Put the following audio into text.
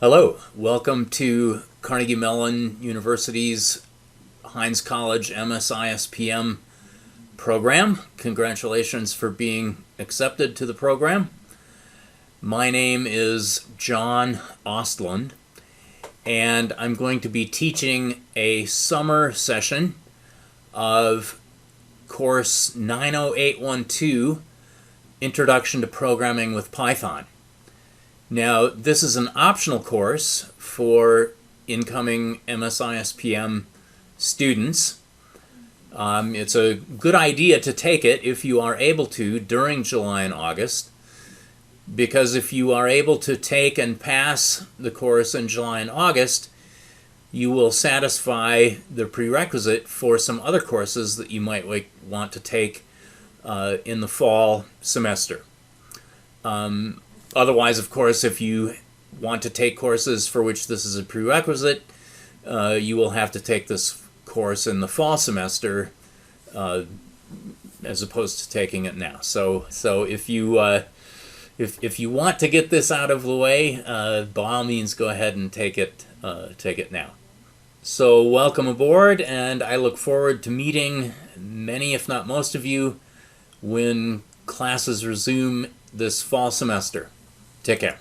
Hello, welcome to Carnegie Mellon University's Heinz College MSISPM program. Congratulations for being accepted to the program. My name is John Ostlund, and I'm going to be teaching a summer session of course 90812, Introduction to Programming with Python. Now, this is an optional course for incoming MSISPM students. It's a good idea to take it if you are able to during July and August, because if you are able to take and pass the course in July and August, you will satisfy the prerequisite for some other courses that you might want to take in the fall semester. Otherwise, of course, if you want to take courses for which this is a prerequisite, you will have to take this course in the fall semester as opposed to taking it now. So if you want to get this out of the way, by all means, go ahead and take it now. So welcome aboard, and I look forward to meeting many, if not most of you, when classes resume this fall semester. Take care.